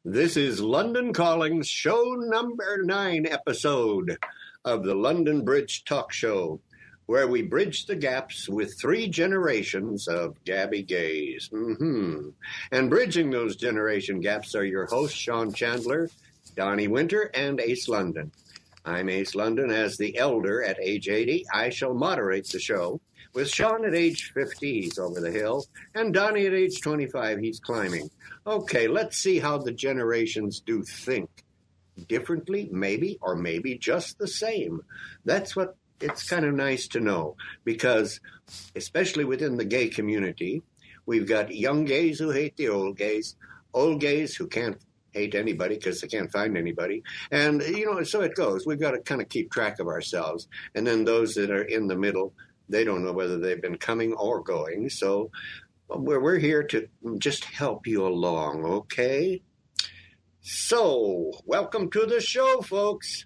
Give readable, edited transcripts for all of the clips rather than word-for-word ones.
This is Lundon Calling, show number 9 episode of the London Bridge Talk Show, where we bridge the gaps with 3 generations of Gabby gays. And bridging those generation gaps are your hosts, Sean Chandler, Donny Winter, and Ace Lundon. I'm Ace Lundon. As the elder at age 80, I shall moderate the show. With Sean at age 50, he's over the hill, and Donny at age 25, he's climbing. Okay, let's see how the generations do think. Differently, maybe, or maybe just the same. That's what it's kind of nice to know, because especially within the gay community, we've got young gays who hate the old gays who can't hate anybody because they can't find anybody. And, so it goes. We've got to kind of keep track of ourselves. And then those that are in the middle, they don't know whether they've been coming or going. So we're here to just help you along, okay? So, welcome to the show, folks.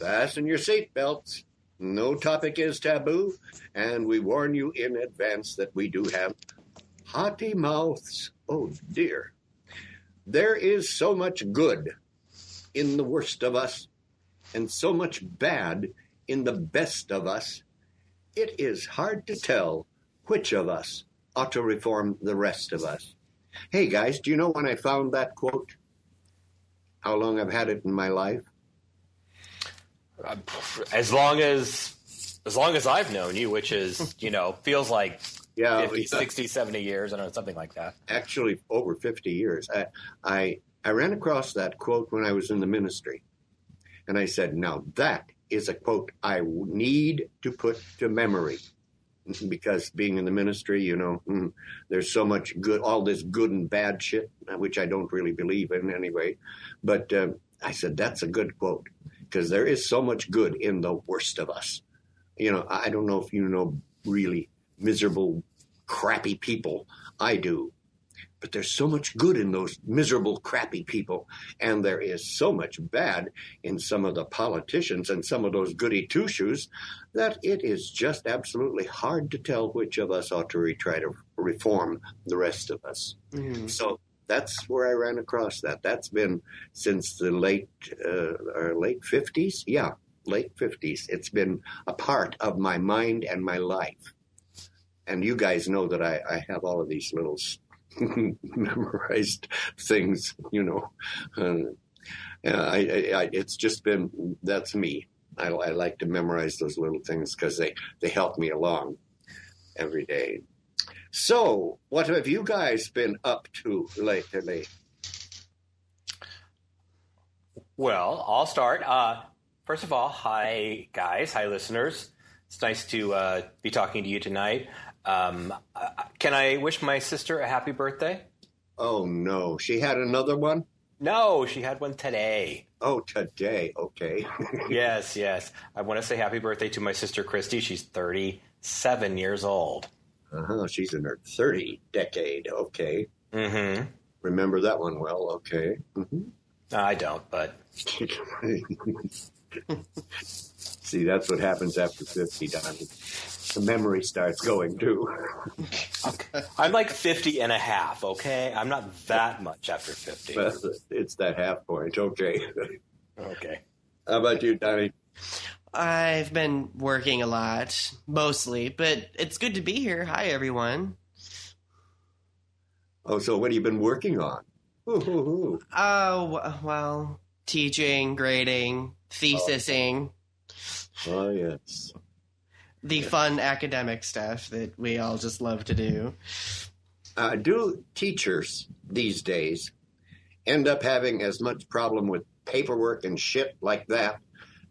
Fasten your seatbelts. No topic is taboo, and we warn you in advance that we do have potty mouths. Oh, dear. There is so much good in the worst of us, and so much bad in the best of us. It is hard to tell which of us ought to reform the rest of us. Hey, guys, do you know when I found that quote? How long I've had it in my life? As long as I've known you, which is, feels like 50, 60, 70 years. I don't know, something like that. Actually, over 50 years. I ran across that quote when I was in the ministry. And I said, now that is a quote I need to put to memory, because being in the ministry, there's so much good, all this good and bad shit, which I don't really believe in anyway. But I said, that's a good quote, because there is so much good in the worst of us. I don't know if you know really miserable, crappy people. I do. But there's so much good in those miserable, crappy people. And there is so much bad in some of the politicians and some of those goody two-shoes that it is just absolutely hard to tell which of us ought to try to reform the rest of us. Mm-hmm. So that's where I ran across that. That's been since the late 50s. Yeah, late 50s. It's been a part of my mind and my life. And you guys know that I have all of these little memorized things, it's just been, that's me. I like to memorize those little things because they help me along every day. So, what have you guys been up to lately? Well, I'll start. First of all, hi guys, hi listeners. It's nice to be talking to you tonight. Can I wish my sister a happy birthday? Oh, no. She had another one? No, she had one today. Oh, today. Okay. Yes. I want to say happy birthday to my sister, Christy. She's 37 years old. Uh-huh. She's in her 30 decade. Okay. Mm-hmm. Remember that one well. Okay. Mm-hmm. I don't, but... See, that's what happens after 50, Donny. The memory starts going, too. Okay. I'm like 50 and a half, okay? I'm not that much after 50. It's that half point, okay. Okay. How about you, Donny? I've been working a lot, mostly, but it's good to be here. Hi, everyone. Oh, so what have you been working on? Oh, well, teaching, grading, thesising. Oh, yes. The fun academic stuff that we all just love to do. Do teachers these days end up having as much problem with paperwork and shit like that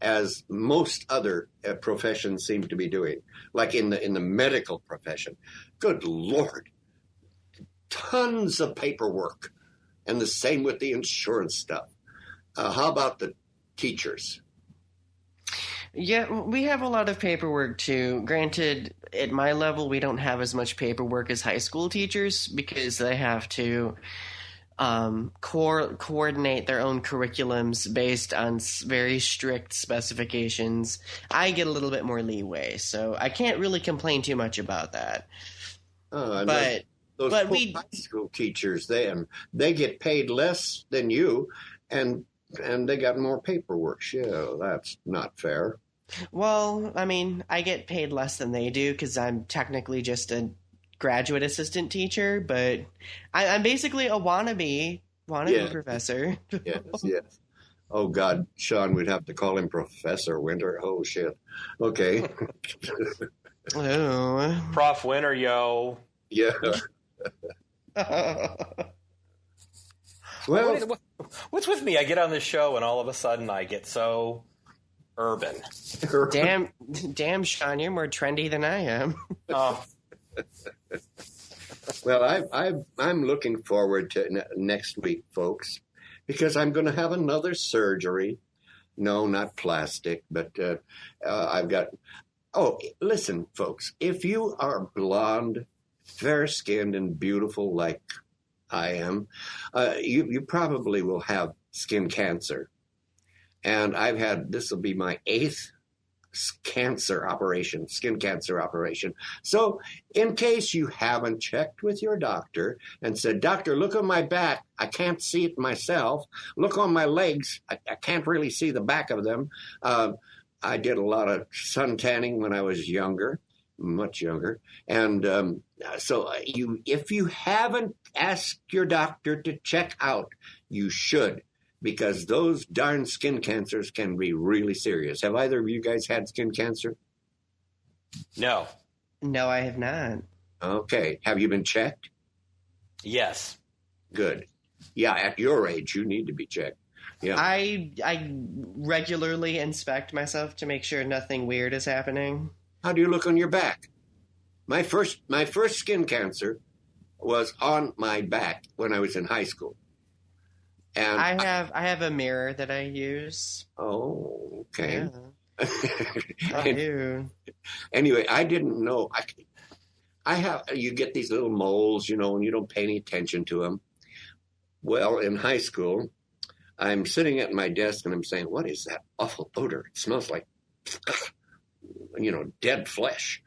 as most other professions seem to be doing? Like in the medical profession. Good Lord. Tons of paperwork. And the same with the insurance stuff. How about the teachers? Yeah, we have a lot of paperwork, too. Granted, at my level, we don't have as much paperwork as high school teachers because they have to coordinate their own curriculums based on very strict specifications. I get a little bit more leeway, so I can't really complain too much about that. Oh, but those But poor high school teachers, they get paid less than you, and they got more paperwork. Yeah, that's not fair. well, I mean, I get paid less than they do because I'm technically just a graduate assistant teacher, but I'm basically a wannabe Yeah. professor. Yes, yes. Oh God, Sean, we'd have to call him Professor Winter. Oh shit. Okay. Oh. Prof Winter, yo. Yeah. Well, What's with me? I get on this show and all of a sudden I get so urban. Damn, Sean, you're more trendy than I am. Oh, well, I'm looking forward to next week, folks, because I'm going to have another surgery. No, not plastic, but I've got. Oh, listen, folks, if you are blonde, fair-skinned, and beautiful like I am, you probably will have skin cancer. And this will be my 8th skin cancer operation. So in case you haven't checked with your doctor and said, "Doctor, look on my back. I can't see it myself. Look on my legs. I can't really see the back of them." I did a lot of sun tanning when I was younger, much younger. And so if you haven't asked your doctor to check out, you should, because those darn skin cancers can be really serious. Have either of you guys had skin cancer? no. No, I have not. Okay. Have you been checked? Yes. Good. Yeah, at your age, you need to be checked. Yeah. I regularly inspect myself to make sure nothing weird is happening. How do you look on your back? My first skin cancer was on my back when I was in high school. And I have a mirror that I use. oh, okay. Yeah. I do. Anyway, I didn't know. You get these little moles, and you don't pay any attention to them. Well, in high school, I'm sitting at my desk and I'm saying, "What is that awful odor? It smells like, dead flesh."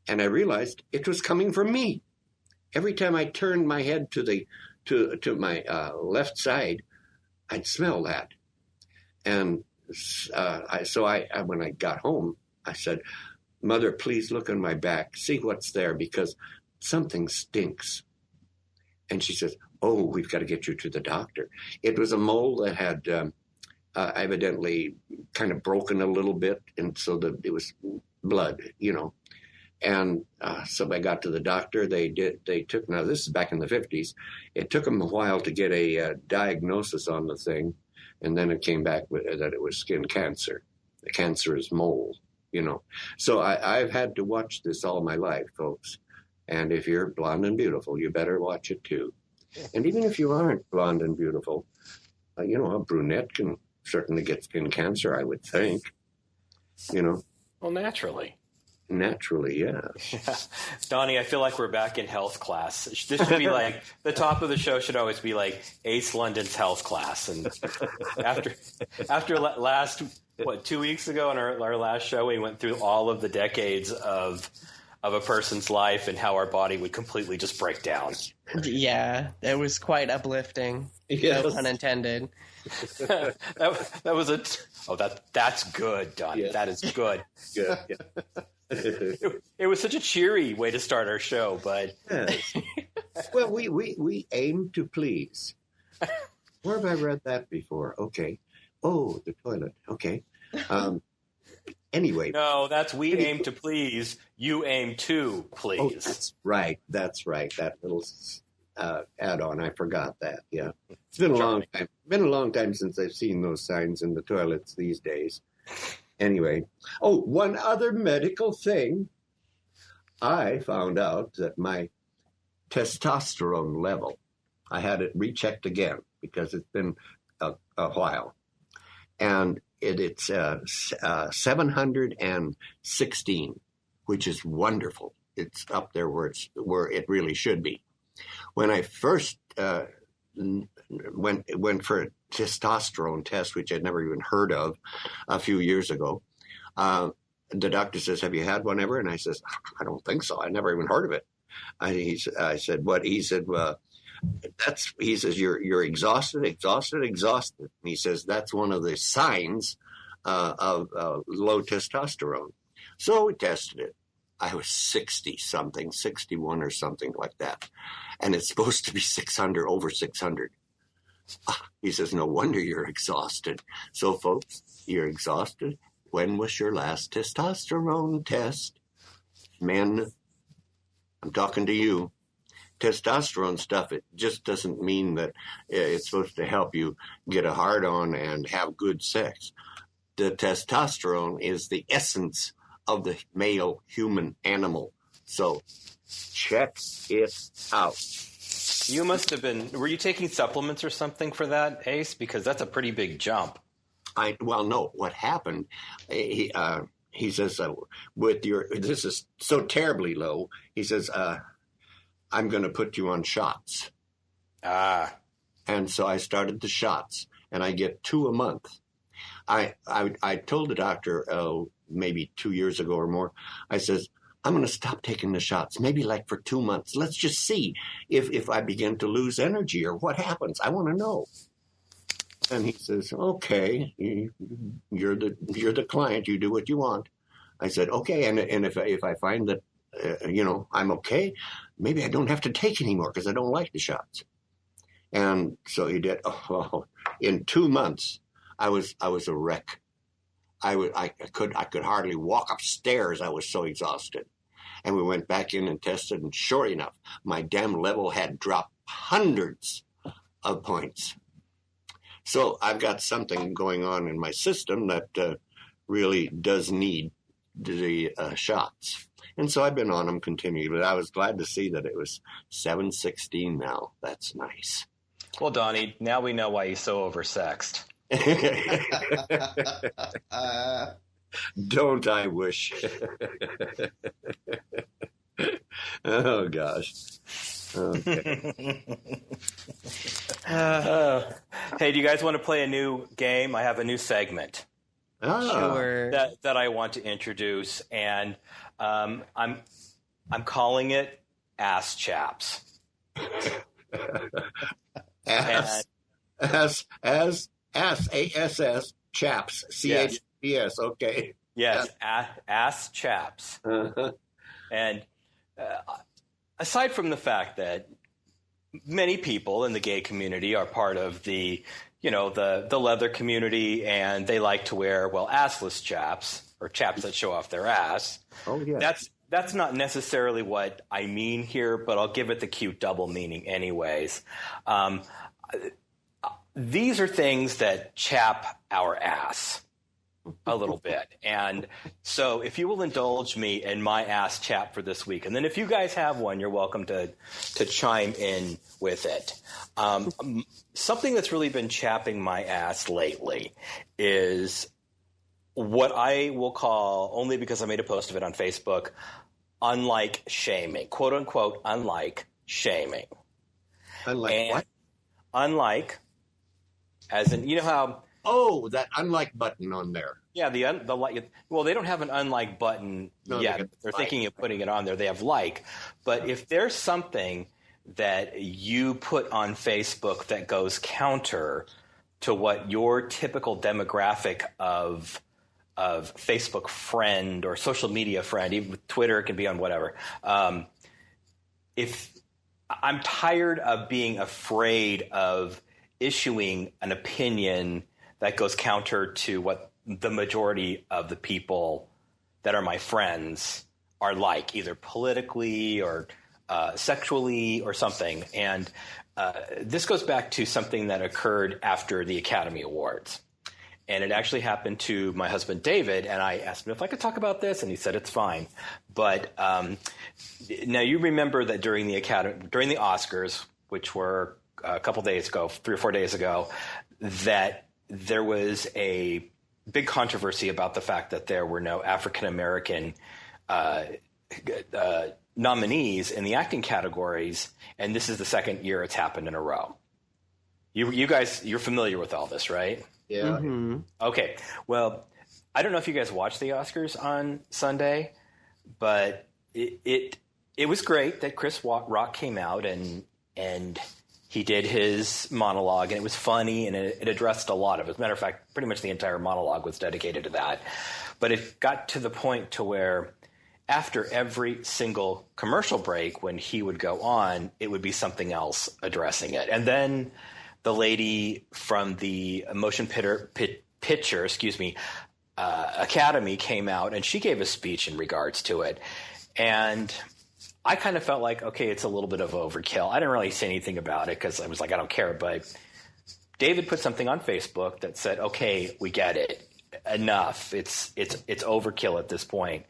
And I realized it was coming from me. Every time I turned my head to my left side, I'd smell that. And when I got home, I said, "Mother, please look on my back, see what's there, because something stinks." And she says, "Oh, we've got to get you to the doctor." It was a mole that had evidently kind of broken a little bit, and so that it was blood, And so I got to the doctor. Now this is back in the 50s. It took them a while to get a diagnosis on the thing. And then it came back that it was skin cancer, a cancerous mole, So I've had to watch this all my life, folks. And if you're blonde and beautiful, you better watch it too. And even if you aren't blonde and beautiful, a brunette can certainly get skin cancer, I would think. Well, naturally. Naturally, yeah. Donny, I feel like we're back in health class. This should be like the top of the show should always be like Ace Lundon's health class. And after last 2 weeks ago in our last show, we went through all of the decades of a person's life and how our body would completely just break down. Yeah, it was quite uplifting. Yes. No pun intended. that was that's good, Donny. Yes. That is good. Good. Yeah. It was such a cheery way to start our show, but Yes. Well, we aim to please. Where have I read that before? Okay. Oh, the toilet. Okay. Anyway. no, that's we aim to please. You aim to please. Oh, that's right. That's right. That little add-on. I forgot that. Yeah. It's been a long time. Been a long time since I've seen those signs in the toilets these days. Anyway. Oh, one other medical thing. I found out that my testosterone level, I had it rechecked again because it's been a while. And it's 716, which is wonderful. It's up there where it really should be. When I first went for a testosterone test, which I'd never even heard of a few years ago, the doctor says, "Have you had one ever?" And I says, "I don't think so. I never even heard of it." I said, what? He said, well, he says, you're exhausted, exhausted, exhausted. And he says, that's one of the signs of low testosterone. So we tested it. I was 60 something, 61 or something like that. And it's supposed to be 600, over 600. He says, no wonder you're exhausted. So, folks, you're exhausted. When was your last testosterone test? Men, I'm talking to you. Testosterone stuff, it just doesn't mean that it's supposed to help you get a hard-on and have good sex. The testosterone is the essence of the male human animal. So check it out. You must have been, were you taking supplements or something for that, Ace? Because that's a pretty big jump. Well, no, what happened, he says, this is so terribly low. He says, I'm going to put you on shots. And so I started the shots, and I get 2 a month. I told the doctor, maybe 2 years ago or more, I says, I'm going to stop taking the shots, maybe like for 2 months. Let's just see if I begin to lose energy or what happens. I want to know. And he says, okay, you're the client. You do what you want. I said, okay. And if I find that, I'm okay, maybe I don't have to take anymore because I don't like the shots. And so he did. In 2 months, I was a wreck. I could hardly walk upstairs. I was so exhausted. And we went back in and tested, and sure enough, my damn level had dropped hundreds of points. So I've got something going on in my system that really does need the shots. And so I've been on them continually, but I was glad to see that it was 716 now. That's nice. Well, Donny, now we know why he's so oversexed. Don't I wish? Oh, gosh. Okay. Hey, do you guys want to play a new game? I have a new segment. Sure. That I want to introduce, and I'm calling it Ass Chaps. Ass chaps. CHPS. Okay. Yes, Ass Chaps. Uh-huh. And aside from the fact that many people in the gay community are part of the leather community, and they like to wear, assless chaps or chaps that show off their ass. Oh, yeah. That's not necessarily what I mean here, but I'll give it the cute double meaning anyways. These are things that chap our ass a little bit. And so if you will indulge me in my ass chap for this week, and then if you guys have one, you're welcome to chime in with it. Something that's really been chapping my ass lately is what I will call, only because I made a post of it on Facebook, unlike shaming, quote unquote, unlike shaming. Unlike what? Unlike, as in, you know how... Oh, that unlike button on there. Yeah, the like. Well, they don't have an unlike button yet. They're thinking of putting it on there. They have like. But if there's something that you put on Facebook that goes counter to what your typical demographic of Facebook friend or social media friend, even with Twitter, it can be on whatever. If I'm tired of being afraid of issuing an opinion that goes counter to what the majority of the people that are my friends are like, either politically or sexually or something. And this goes back to something that occurred after the Academy Awards. And it actually happened to my husband, David, and I asked him if I could talk about this, and he said it's fine. But now you remember that during the Oscars, which were a couple days ago, 3 or 4 days ago, that there was a big controversy about the fact that there were no African-American nominees in the acting categories, and this is the second year it's happened in a row. You guys, you're familiar with all this, right? Yeah. Mm-hmm. Okay. Well, I don't know if you guys watched the Oscars on Sunday, but it it was great that Chris Rock came out and he did his monologue, and it was funny, and it addressed a lot of it. As a matter of fact, pretty much the entire monologue was dedicated to that. But it got to the point to where after every single commercial break, when he would go on, it would be something else addressing it. And then the lady from the Motion Picture Academy came out, and she gave a speech in regards to it. And I kind of felt like, okay, it's a little bit of overkill. I didn't really say anything about it because I was like, I don't care. But David put something on Facebook that said, okay, we get it. Enough. It's overkill at this point.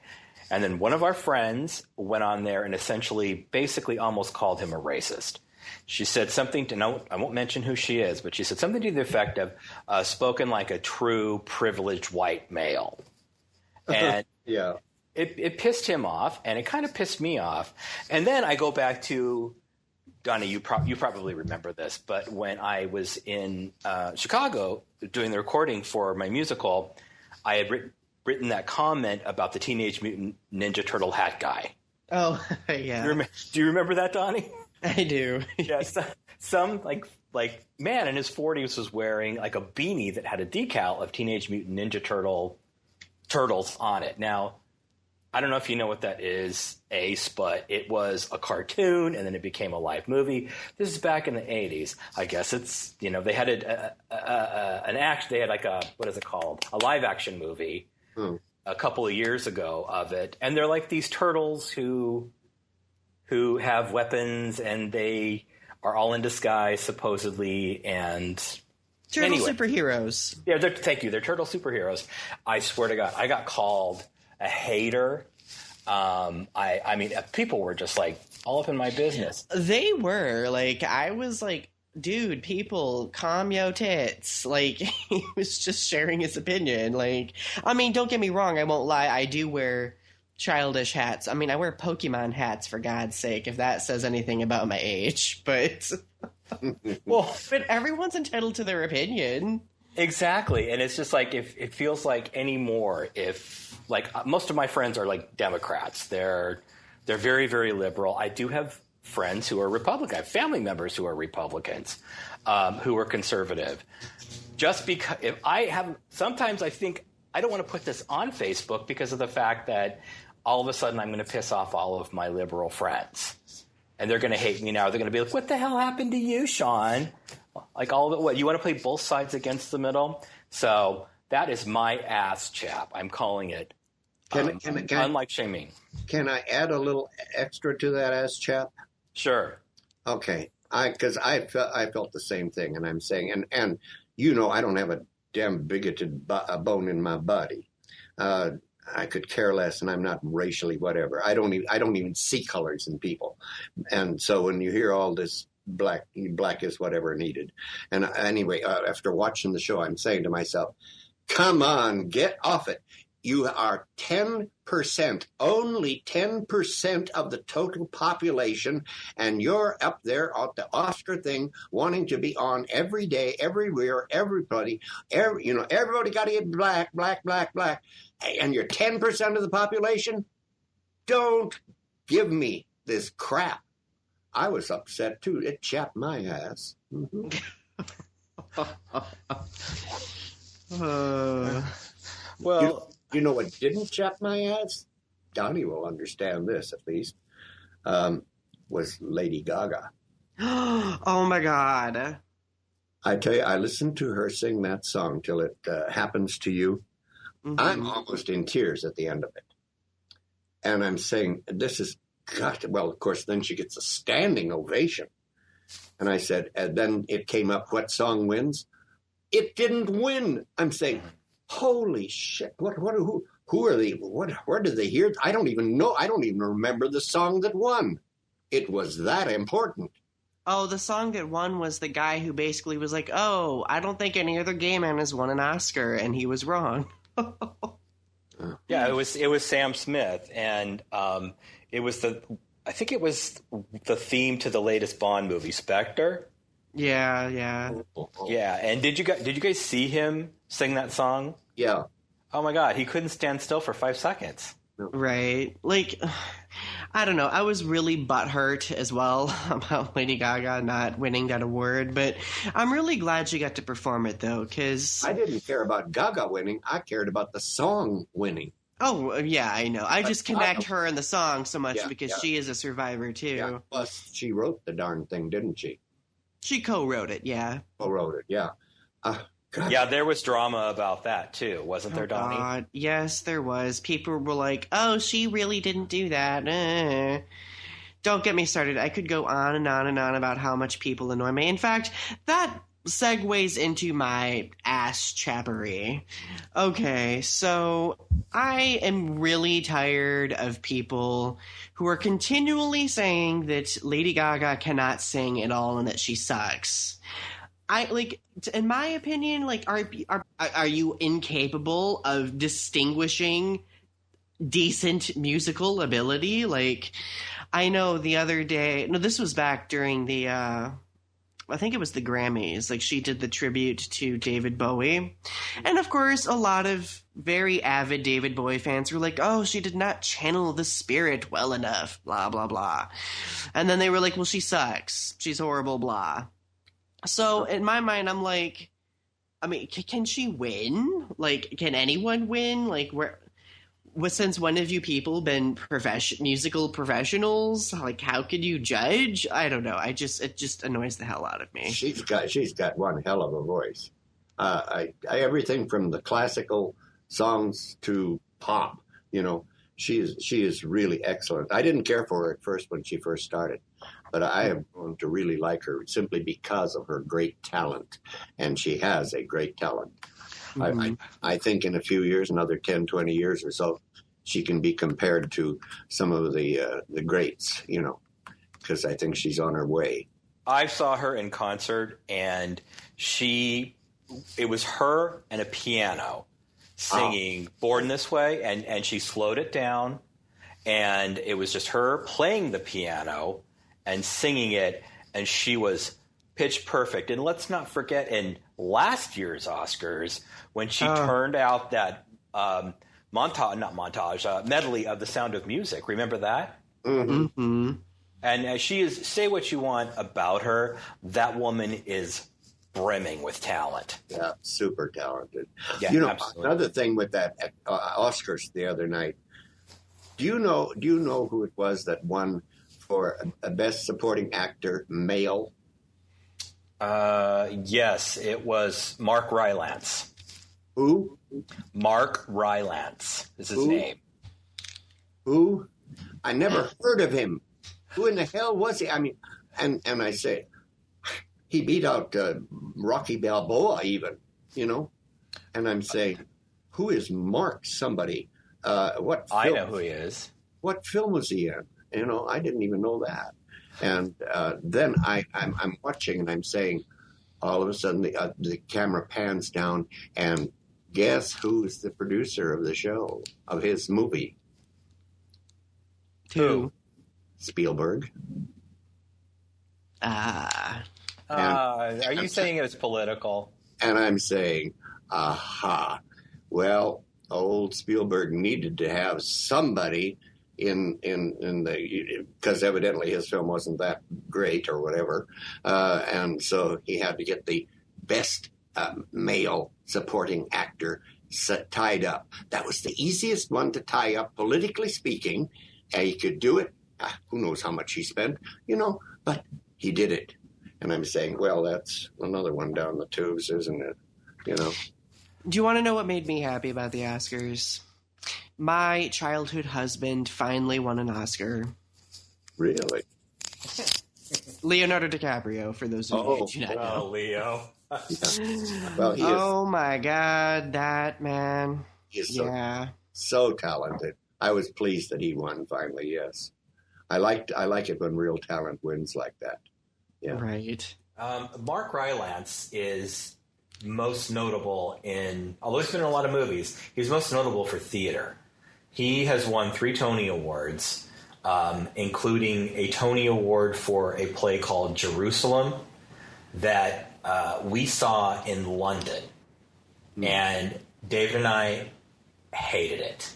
And then one of our friends went on there and essentially basically almost called him a racist. She said something I won't mention who she is, but she said something to the effect of spoken like a true privileged white male. And yeah. It pissed him off, and it kind of pissed me off. And then I go back to, Donny, you probably remember this, but when I was in Chicago doing the recording for my musical, I had written that comment about the Teenage Mutant Ninja Turtle hat guy. Oh, yeah. Do you remember that, Donny? I do. Yeah, some like man in his 40s was wearing like a beanie that had a decal of Teenage Mutant Ninja Turtles on it. Now, I don't know if you know what that is, Ace, but it was a cartoon and then it became a live movie. This is back in the 80s. I guess it's, they had an act. They had like what is it called? A live action movie a couple of years ago of it. And they're like these turtles who have weapons, and they are all in disguise supposedly. And turtle superheroes. Yeah, thank you. They're turtle superheroes. I swear to God, I got called a hater. I mean, people were just like all up in my business. They were like, I was like, dude, people, calm your tits. Like, he was just sharing his opinion. Like, I mean, don't get me wrong. I won't lie. I do wear childish hats. I mean, I wear Pokemon hats, for God's sake, if that says anything about my age. But, but everyone's entitled to their opinion. Exactly. And it's just like, if it feels like anymore, if like most of my friends are like Democrats, they're very, very liberal. I do have friends who are Republican. I have family members who are Republicans, who are conservative. Just because sometimes I think I don't want to put this on Facebook because of the fact that all of a sudden I'm going to piss off all of my liberal friends. And they're going to hate me now. They're going to be like, what the hell happened to you, Sean? Like all of it, what, you want to play both sides against the middle? So that is my ass chap. I'm calling it. Unlike shaming. Can I add a little extra to that ass chap? Sure. Okay. Because I felt the same thing, and I'm saying, and I don't have a damn bigoted bone in my body. I could care less, and I'm not racially whatever. I don't even see colors in people, and so when you hear all this black is whatever needed, and anyway, after watching the show, I'm saying to myself, "Come on, get off it! You are 10%, only 10% of the total population, and you're up there at the Oscar thing, wanting to be on every day, everywhere, everybody got to get black, and you're 10% of the population? Don't give me this crap." I was upset, too. It chapped my ass. Mm-hmm. Well... You know what didn't chap my ass? Donny will understand this, at least. Was Lady Gaga. Oh, my God. I tell you, I listened to her sing that song Till It Happens to You. Mm-hmm. I'm almost in tears at the end of it. And I'm saying, this is, God, well, of course, then she gets a standing ovation. And I said, and then it came up, what song wins? It didn't win. I'm saying, holy shit! Who are they? Where did they hear? I don't even know. I don't even remember the song that won. It was that important. Oh, the song that won was the guy who basically was like, "Oh, I don't think any other gay man has won an Oscar," and he was wrong. Yeah, it was Sam Smith, and it was I think it was the theme to the latest Bond movie, Spectre. Yeah. Yeah, and did you guys see him sing that song? Yeah. Oh my God, he couldn't stand still for 5 seconds. Right. Like, I don't know. I was really butthurt as well about Lady Gaga not winning that award, but I'm really glad she got to perform it, though, because... I didn't care about Gaga winning. I cared about the song winning. Oh, yeah, I know. I just connect her and the song so much because she is a survivor, too. Yeah. Plus, she wrote the darn thing, didn't she? She co-wrote it, yeah. Co-wrote it, yeah. Yeah, there was drama about that, too. Wasn't there, Donny? God. Yes, there was. People were like, oh, she really didn't do that. Don't get me started. I could go on and on and on about how much people annoy me. In fact, that segues into my ass chappery. Okay, so I am really tired of people who are continually saying that Lady Gaga cannot sing at all and that she sucks. In my opinion, are you incapable of distinguishing decent musical ability? Like, I know the other day, no, this was back during the, I think it was the Grammys. Like, she did the tribute to David Bowie. And of course, a lot of very avid David Bowie fans were like, oh, she did not channel the spirit well enough, blah, blah, blah. And then they were like, well, she sucks. She's horrible, blah. So in my mind, I'm like, I mean, can she win? Like, can anyone win? Like, since when have you people been musical professionals? Like, how could you judge? I don't know. It just annoys the hell out of me. She's got one hell of a voice. Everything from the classical songs to pop, she is really excellent. I didn't care for her at first when she first started, but I have grown to really like her simply because of her great talent, and she has a great talent. Mm-hmm. I think in a few years, another 10, 20 years or so, she can be compared to some of the greats, because I think she's on her way. I saw her in concert, and it was her and a piano singing Born This Way, and she slowed it down, and it was just her playing the piano and singing it, and she was pitch perfect. And let's not forget in last year's Oscars when she turned out that medley of The Sound of Music. Remember that? Mm-hmm. And she is, say what you want about her, that woman is brimming with talent. Yeah, super talented. Yeah, absolutely. Another thing with that Oscars the other night, do you know who it was that won for a Best Supporting Actor male? Yes, it was Mark Rylance. Who? Mark Rylance is his name. Who? I never heard of him. Who in the hell was he? I mean, and I say, he beat out Rocky Balboa even, And I'm saying, who is Mark somebody? What film? I know who he is. What film was he in? I didn't even know that. And then I'm watching and I'm saying, all of a sudden the camera pans down and guess who's the producer of the show, of his movie? Who? Spielberg. Are you saying it was political? And I'm saying, aha. Well, old Spielberg needed to have somebody in the, because evidently his film wasn't that great or whatever, and so he had to get the best male supporting actor tied up. That was the easiest one to tie up, politically speaking. He could do it. Who knows how much he spent, but he did it. And I'm saying, well, that's another one down the tubes, isn't it? Do you want to know what made me happy about the Oscars? My childhood husband finally won an Oscar. Really? Leonardo DiCaprio, for those of you who do not know. Oh, Leo. Yeah. Well, he is. Oh, my God, that man. He is so talented. I was pleased that he won finally, yes. I like it when real talent wins like that. Yeah. Right. Mark Rylance is most notable although he's been in a lot of movies, he's most notable for theater. He has won 3 Tony Awards, including a Tony Award for a play called Jerusalem that we saw in London. And David and I hated it.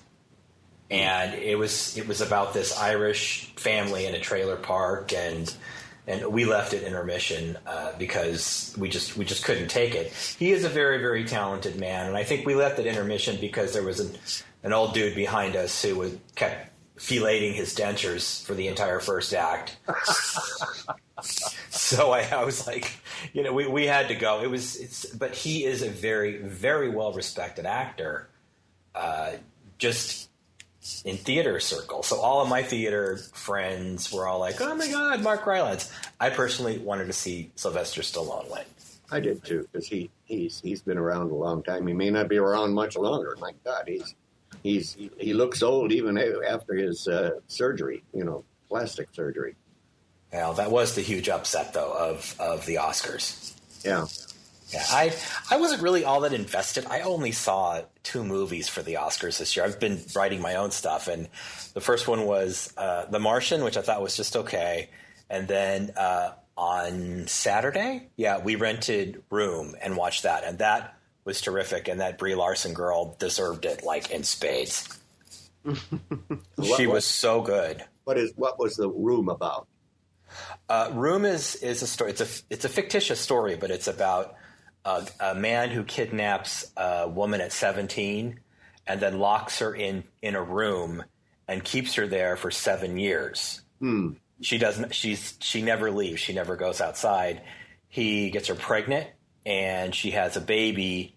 And it was about this Irish family in a trailer park, and we left at intermission because we just couldn't take it. He is a very, very talented man, and I think we left at intermission because there was an old dude behind us who kept filleting his dentures for the entire first act. So I was like, we had to go. But he is a very, very well respected actor, just in theater circles. So all of my theater friends were all like, "Oh my God, Mark Rylance." I personally wanted to see Sylvester Stallone win. I did too, because he's been around a long time. He may not be around much longer. My God, he looks old even after his surgery, plastic surgery. Well, that was the huge upset, though, of the Oscars. Yeah. Yeah, I wasn't really all that invested. I only saw 2 movies for the Oscars this year. I've been writing my own stuff, and the first one was The Martian, which I thought was just okay. And then on Saturday, we rented Room and watched that, and that was terrific, and that Brie Larson girl deserved it, like, in spades. She was so good. What was The Room about? Room is a story. It's a fictitious story, but it's about a man who kidnaps a woman at 17 and then locks her in a room and keeps her there for 7 years. She doesn't. She never leaves. She never goes outside. He gets her pregnant, and she has a baby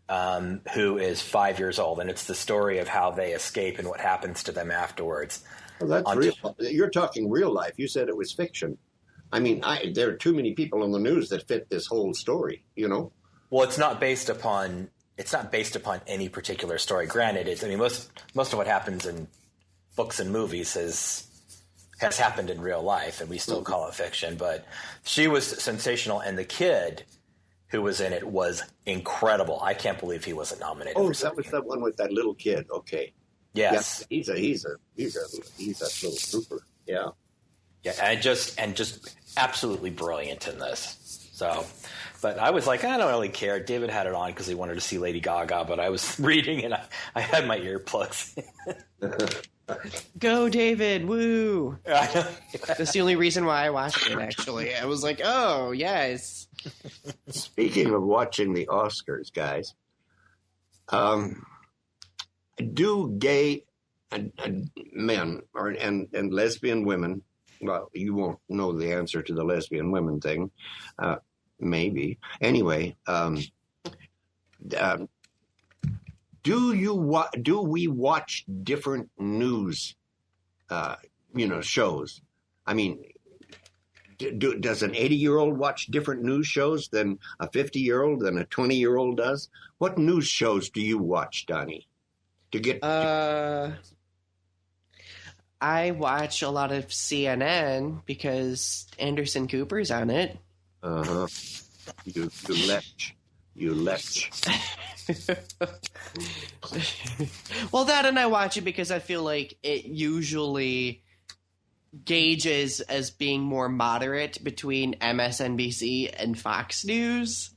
who is 5 years old, and it's the story of how they escape and what happens to them afterwards. Well, that's real. You're talking real life. You said it was fiction. I mean, there are too many people on the news that fit this whole story. Well, it's not based upon any particular story. Granted, most of what happens in books and movies has happened in real life, and we still call it fiction. But she was sensational, and the kid who was in it was incredible. I can't believe he wasn't nominated. Oh, that was the one with that little kid. Okay. Yes. Yeah, he's a little trooper. Yeah. Yeah, and just absolutely brilliant in this. So, but I was like, I don't really care. David had it on because he wanted to see Lady Gaga, but I was reading and I had my earplugs. Go, David! Woo! That's the only reason why I watched it. Actually, I was like, oh yes. Speaking of watching the Oscars, guys, do gay men and lesbian women? Well, you won't know the answer to the lesbian women thing, maybe. Anyway, do we watch different news, shows? I mean, does an 80-year-old watch different news shows than a 50-year-old than a 20-year-old does? What news shows do you watch, Donny? I watch a lot of CNN because Anderson Cooper's on it. Uh-huh. You lech. Well, that and I watch it because I feel like it usually gauges as being more moderate between MSNBC and Fox News.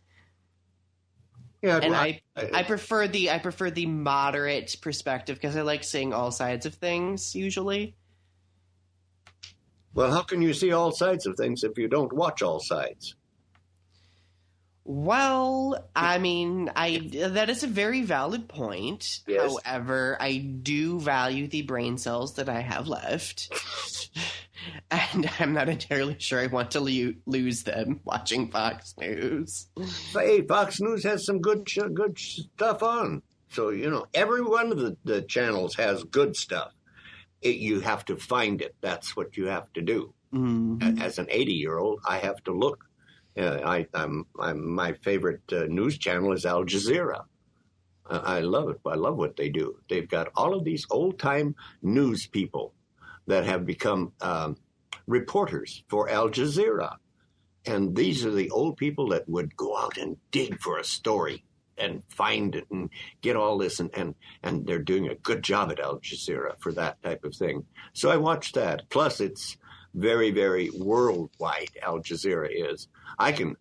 Yeah, and I prefer the moderate perspective because I like seeing all sides of things usually. Well, how can you see all sides of things if you don't watch all sides? Well, I mean, that is a very valid point. Yes. However, I do value the brain cells that I have left. And I'm not entirely sure I want to lose them watching Fox News. Hey, Fox News has some good stuff on. So, every one of the channels has good stuff. You have to find it. That's what you have to do. Mm-hmm. As an 80-year-old, I have to look. I'm my favorite news channel is Al Jazeera. I love it. I love what they do. They've got all of these old-time news people that have become reporters for Al Jazeera. And these are the old people that would go out and dig for a story and find it and get all this. And they're doing a good job at Al Jazeera for that type of thing. So I watched that. Plus, it's very, very worldwide, Al Jazeera is. I can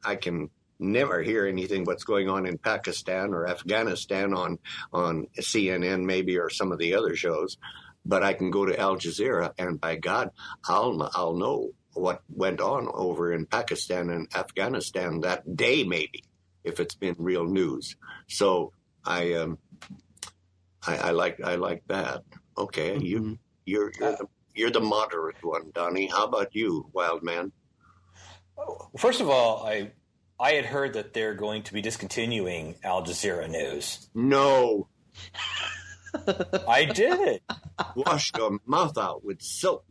never hear anything what's going on in Pakistan or Afghanistan on CNN maybe or some of the other shows, but I can go to Al Jazeera and by God, I'll know what went on over in Pakistan and Afghanistan that day maybe if it's been real news. So I like that. Okay, you're the moderate one, Donny. How about you, wild man? First of all, I had heard that they're going to be discontinuing Al Jazeera News. No. I did. Wash your mouth out with soap.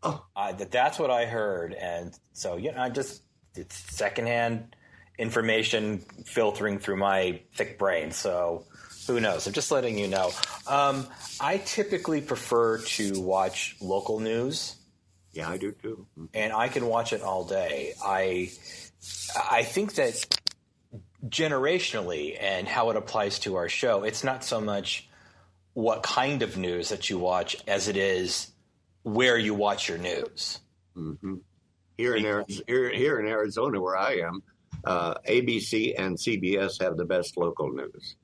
Oh. That's what I heard. And so, it's secondhand information filtering through my thick brain. So who knows? I'm just letting you know. I typically prefer to watch local news. Yeah, I do too. And I can watch it all day. I think that generationally and how it applies to our show, it's not so much what kind of news that you watch as it is where you watch your news. Mm-hmm. Here in Arizona, where I am, ABC and CBS have the best local news.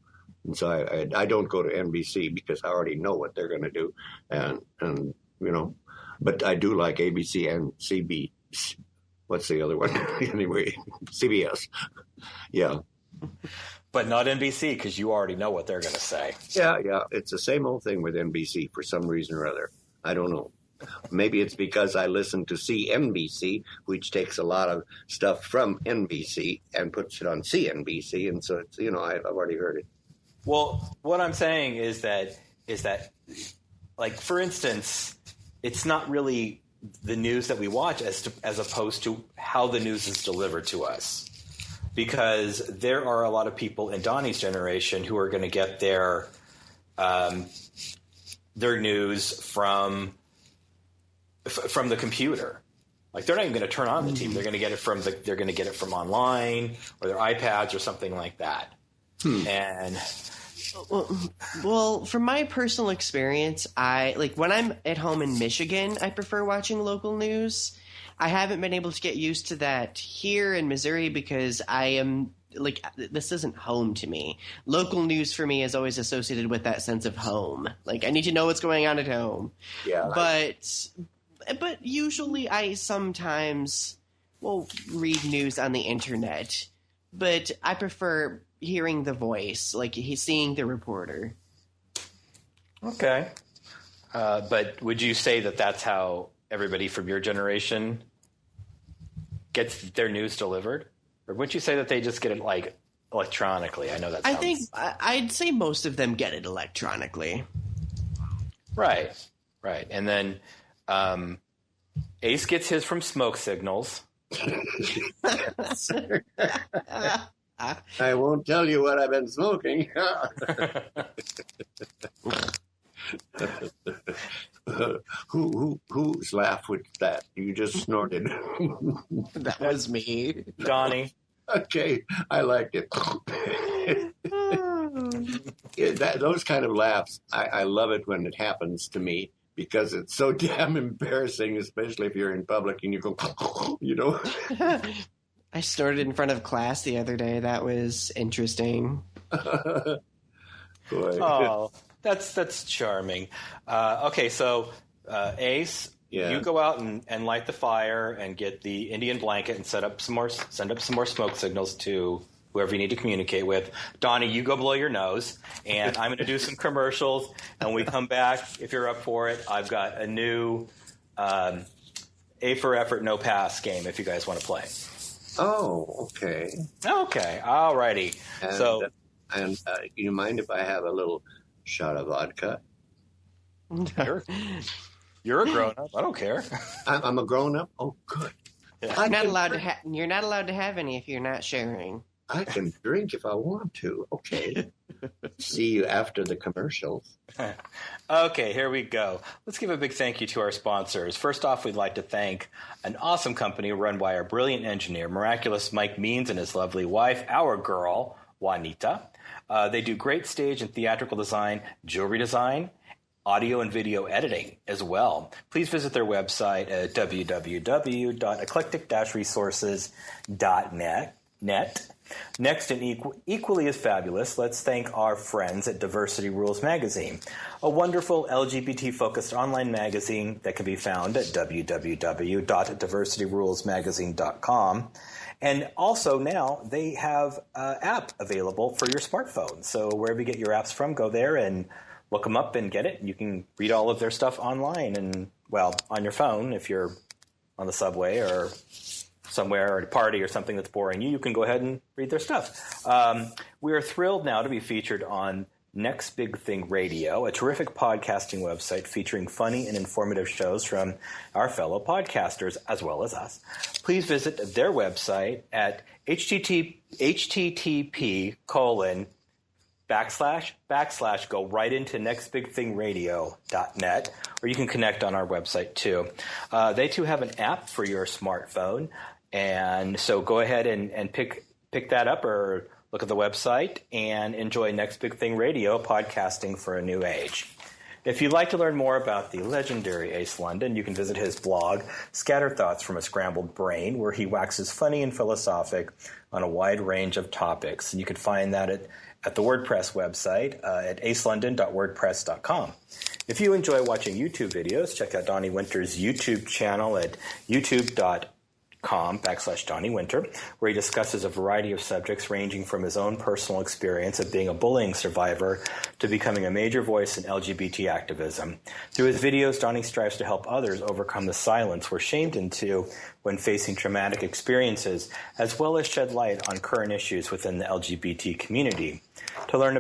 And so I don't go to NBC because I already know what they're going to do. And but I do like ABC and CB. What's the other one? Anyway, CBS. Yeah. But not NBC because you already know what they're going to say. Yeah. It's the same old thing with NBC for some reason or other. I don't know. Maybe it's because I listen to CNBC, which takes a lot of stuff from NBC and puts it on CNBC. And so it's, I've already heard it. Well, what I'm saying is that like, for instance, it's not really the news that we watch as opposed to how the news is delivered to us. Because there are a lot of people in Donny's generation who are going to get their news from the computer. Like, they're not even going to turn on the TV. They're going to get it from online or their iPads or something like that. And well, from my personal experience, when I'm at home in Michigan, I prefer watching local news. I haven't been able to get used to that here in Missouri because I am this isn't home to me. Local news for me is always associated with that sense of home. Like, I need to know what's going on at home. Yeah. But usually I sometimes will read news on the internet. But I prefer hearing the voice, like seeing the reporter. Okay. But would you say that that's how everybody from your generation gets their news delivered? Or would you say that they just get it, like, electronically? I know that sounds... I think I'd say most of them get it electronically. Right. And then Ace gets his from smoke signals. I won't tell you what I've been smoking. Whose laugh was that? You just snorted. That was me. Donny. Okay, I liked it. Those kind of laughs, I love it when it happens to me because it's so damn embarrassing, especially if you're in public and you go, I snorted in front of class the other day. That was interesting. Boy. Oh, that's charming. Okay, so Ace, you go out and light the fire and get the Indian blanket and send up some more smoke signals to whoever you need to communicate with. Donny, you go blow your nose, and I'm going to do some commercials. And when we come back, if you're up for it, I've got a new A for effort, no pass game if you guys want to play. Oh, okay. Okay, all righty. And you mind if I have a little shot of vodka? You're a grown-up. I don't care. I'm a grown-up? Oh, good. Yeah. You're not allowed to have any if you're not sharing. I can drink if I want to. Okay. See you after the commercials. Okay, here we go. Let's give a big thank you to our sponsors. First off, we'd like to thank an awesome company run by our brilliant engineer, miraculous Mike Means, and his lovely wife, our girl, Juanita. They do great stage and theatrical design, jewelry design, audio and video editing as well. Please visit their website at www.eclectic-resources.net. net. Next, and equally as fabulous, let's thank our friends at Diversity Rules Magazine, a wonderful LGBT-focused online magazine that can be found at www.diversityrulesmagazine.com. And also now they have an app available for your smartphone. So wherever you get your apps from, go there and look them up and get it. You can read all of their stuff online and, well, on your phone if you're on the subway or somewhere or at a party or something that's boring you can go ahead and read their stuff. We are thrilled now to be featured on Next Big Thing Radio, a terrific podcasting website featuring funny and informative shows from our fellow podcasters as well as us. Please visit their website at http:// go right into nextbigthingradio.net, or you can connect on our website too. They too have an app for your smartphone, and so go ahead and pick that up or look at the website and enjoy Next Big Thing Radio, podcasting for a new age. If you'd like to learn more about the legendary Ace Lundon, you can visit his blog, Scattered Thoughts from a Scrambled Brain, where he waxes funny and philosophic on a wide range of topics. And you can find that at the WordPress website at acelundon.wordpress.com. If you enjoy watching YouTube videos, check out Donny Winter's YouTube channel at youtube.com/Donny Winter, where he discusses a variety of subjects ranging from his own personal experience of being a bullying survivor to becoming a major voice in LGBT activism. Through his videos, Donny strives to help others overcome the silence we're shamed into when facing traumatic experiences, as well as shed light on current issues within the LGBT community. To learn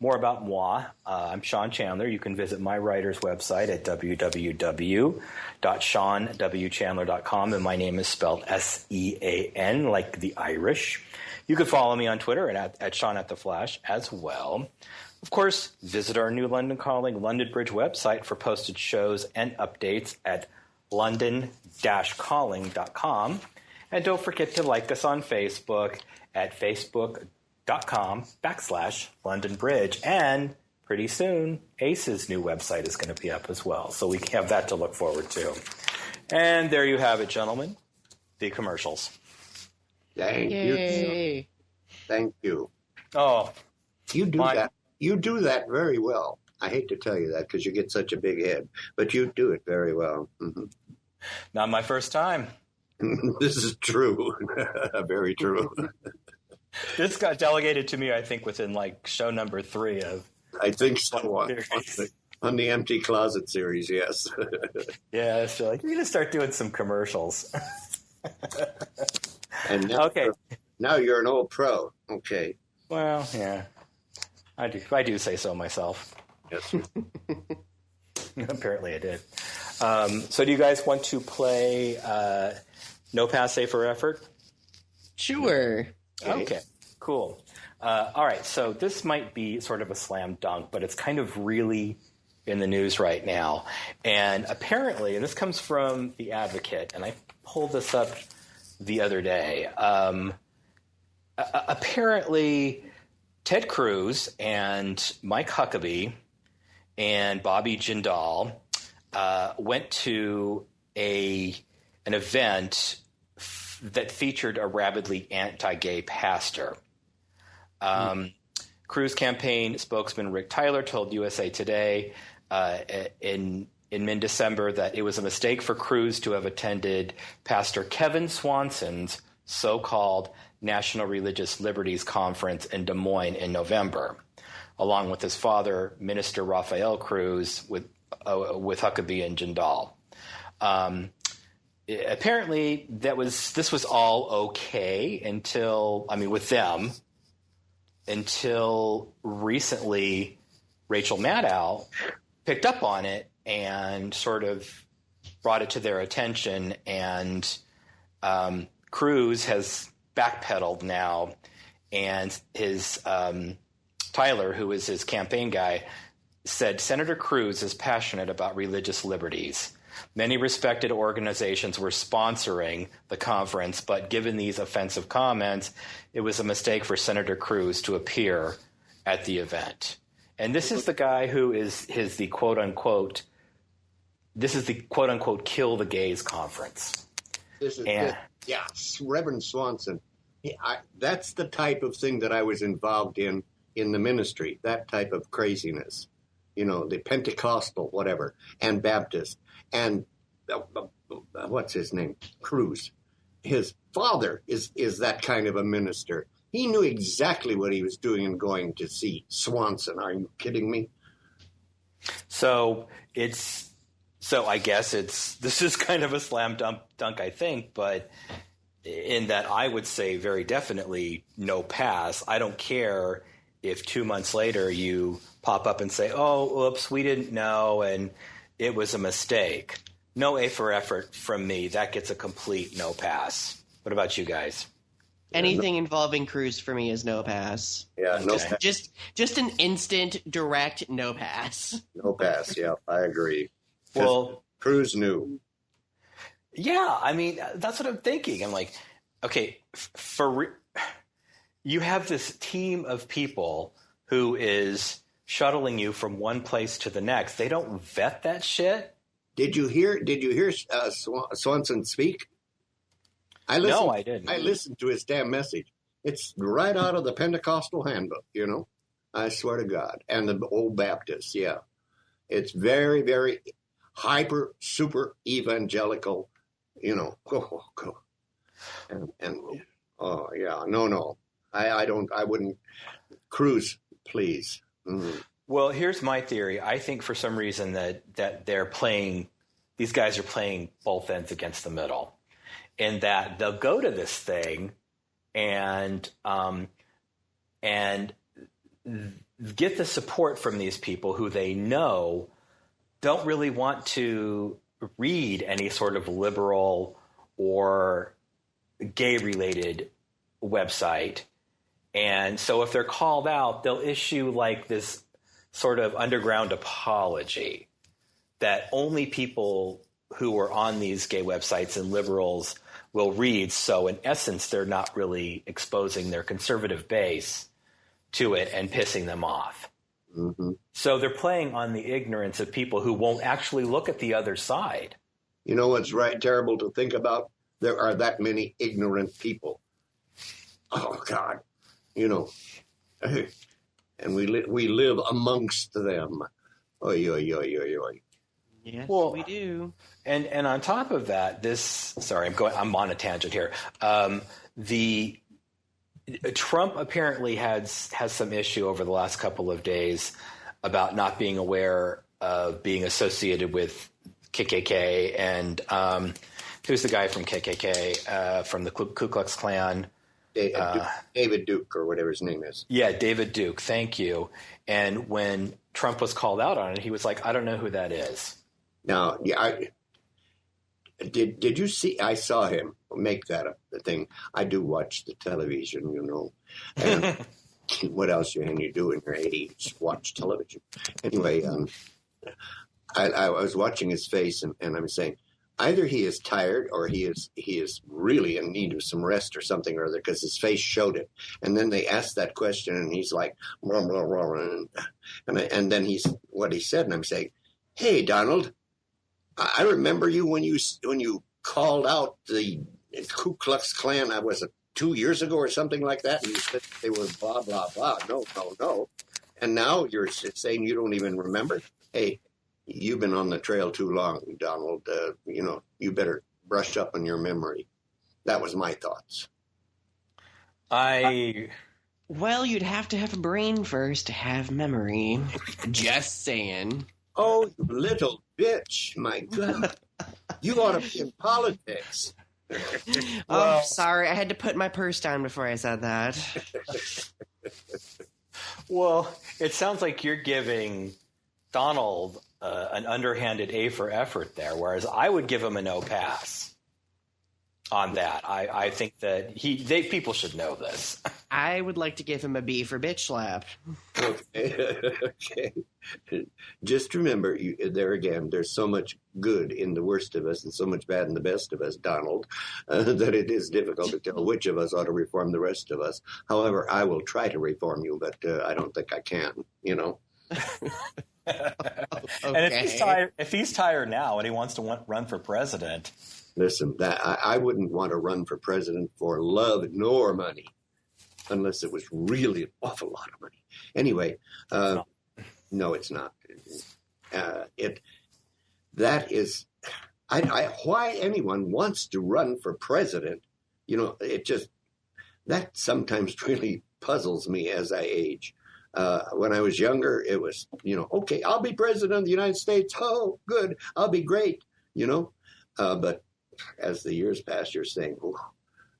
more about moi, I'm Sean Chandler. You can visit my writer's website at www.seanwchandler.com, and my name is spelled S-E-A-N, like the Irish. You can follow me on Twitter at Sean at the Flash as well. Of course, visit our new Lundon Calling London Bridge website for posted shows and updates at lundon-calling.com. And don't forget to like us on Facebook at facebook.com/London Bridge. And pretty soon, Ace's new website is going to be up as well. So we have that to look forward to. And there you have it, gentlemen. The commercials. Thank you. Thank you. Oh. You do that. You do that very well. I hate to tell you that because you get such a big head, but you do it very well. Mm-hmm. Not my first time. This is true. Very true. This got delegated to me, I think, within show number 3 of. I think so. On the Empty Closet series, yes. Yeah, so you're going to start doing some commercials. And now you're an old pro. Okay. Well, yeah. I do say so myself. Yes. Apparently I did. So do you guys want to play No Pass, Safe for Effort? Sure. Okay, cool. All right, so this might be sort of a slam dunk, but it's kind of really in the news right now. And apparently, and this comes from The Advocate, and I pulled this up the other day. Apparently, Ted Cruz and Mike Huckabee and Bobby Jindal went to an event that featured a rabidly anti-gay pastor. Cruz campaign spokesman Rick Tyler told USA Today in mid-December that it was a mistake for Cruz to have attended Pastor Kevin Swanson's so-called National Religious Liberties Conference in Des Moines in November, along with his father, Minister Rafael Cruz, with Huckabee and Jindal. Apparently, this was all okay until recently Rachel Maddow picked up on it and sort of brought it to their attention, and Cruz has backpedaled now, and his Tyler, who is his campaign guy, said Senator Cruz is passionate about religious liberties. Many respected organizations were sponsoring the conference, but given these offensive comments, it was a mistake for Senator Cruz to appear at the event. And this is the guy who is the quote unquote kill the gays conference. Reverend Swanson. That's the type of thing that I was involved in the ministry, that type of craziness. The Pentecostal, whatever, and Baptist. And what's his name? Cruz. His father is that kind of a minister. He knew exactly what he was doing and going to see Swanson. Are you kidding me? So I guess this is kind of a slam dunk, I think, but in that I would say very definitely no pass. I don't care if 2 months later you pop up and say, oh, oops, we didn't know and it was a mistake. No A for effort from me. That gets a complete no pass. What about you guys? Anything involving Cruz for me is no pass. Yeah, no Okay. pass. Just an instant, direct no pass. No pass, yeah, I agree. Well, Cruz knew. yeah, I mean, that's what I'm thinking. I'm like, okay, you have this team of people who is shuttling you from one place to the next. They don't vet that shit. Did you hear Swanson speak? No, I didn't. I listened to his damn message. It's right out of the Pentecostal handbook, I swear to God. And the old Baptist, yeah. It's very, very hyper, super evangelical, go. And oh, yeah, no. I wouldn't. Cruz, please. Mm. Well, here's my theory. I think for some reason that these guys are playing both ends against the middle, and that they'll go to this thing and get the support from these people who they know don't really want to read any sort of liberal or gay-related website. And so if they're called out, they'll issue like this sort of underground apology that only people who are on these gay websites and liberals will read. So in essence, they're not really exposing their conservative base to it and pissing them off. Mm-hmm. So they're playing on the ignorance of people who won't actually look at the other side. You know what's terrible to think about? There are that many ignorant people. Oh, God. And we live amongst them. Oy, oy, oy, oy, oy. Yes, Well, we do. And on top of that, I'm on a tangent here. The Trump apparently has some issue over the last couple of days about not being aware of being associated with KKK and who's the guy from KKK from the Ku Klux Klan? David Duke or whatever his name is. Yeah, David Duke. Thank you. And when Trump was called out on it, he was like, I don't know who that is. Now, yeah, did you see? I saw him make that the thing. I do watch the television, And what else can you do in your 80s? Watch television. Anyway, I was watching his face, and I'm saying, either he is tired or he is really in need of some rest or something or other because his face showed it. And then they asked that question, and he's like, blah, blah, blah, and then what he said, and I'm saying, hey, Donald, I remember you when you called out the Ku Klux Klan. Was it 2 years ago or something like that? And you said they were blah, blah, blah. No. And now you're saying you don't even remember? Hey, you've been on the trail too long, Donald. You better brush up on your memory. That was my thoughts. Well, you'd have to have a brain first to have memory. Just saying. Oh, you little bitch. My God. You ought to be in politics. Oh, sorry. I had to put my purse down before I said that. Well, it sounds like you're giving Donald an underhanded A for effort there, whereas I would give him a no pass on that. I think that people should know this. I would like to give him a B for bitch slap. Okay. Just remember, there again, there's so much good in the worst of us and so much bad in the best of us, Donald, that it is difficult to tell which of us ought to reform the rest of us. However, I will try to reform you, but I don't think I can, Okay. And if he's tired now and he wants to run for president, Listen, that I wouldn't want to run for president for love nor money, unless it was really an awful lot of money. Anyway, no, it's not. That is, why anyone wants to run for president, that sometimes really puzzles me as I age. When I was younger, it was, okay, I'll be president of the United States. Oh, good. I'll be great, But as the years pass, you're saying, oh,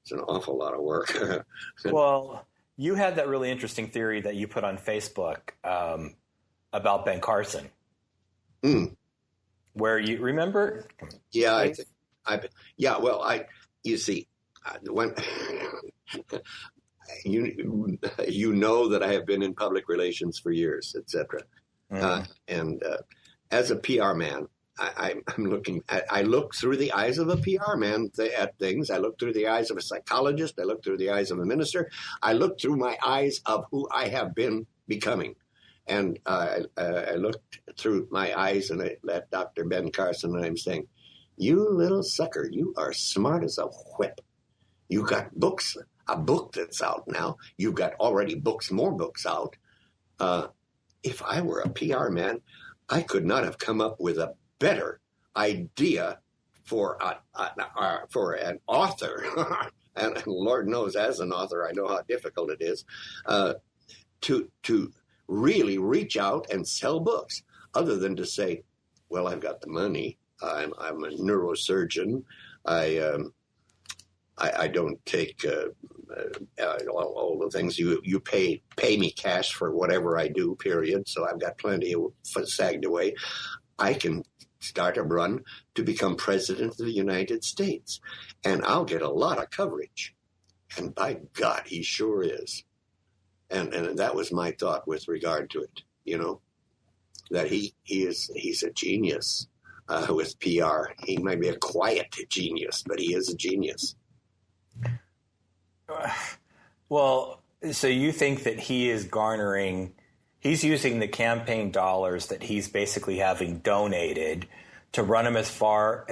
it's an awful lot of work. Well, you had that really interesting theory that you put on Facebook about Ben Carson. Where you remember? Yeah, you see, when you know that I have been in public relations for years, etc. And as a PR man, I'm looking. I look through the eyes of a PR man at things. I look through the eyes of a psychologist. I look through the eyes of a minister. I look through my eyes of who I have been becoming. And I looked through my eyes and at Dr. Ben Carson, and I'm saying, "You little sucker, you are smart as a whip. You got books, a book that's out now. You've got already more books out. If I were a PR man, I could not have come up with a better idea for an author." And Lord knows, as an author, I know how difficult it is to really reach out and sell books, other than to say, "Well, I've got the money. I'm a neurosurgeon. I don't take all the things you pay me cash for whatever I do. Period. So I've got plenty sagged away. I can start a run to become president of the United States, and I'll get a lot of coverage." And by God, he sure is. And that was my thought with regard to it. That he's a genius with PR. He might be a quiet genius, but he is a genius. Well, so you think that he's using the campaign dollars that he's basically having donated to run him as far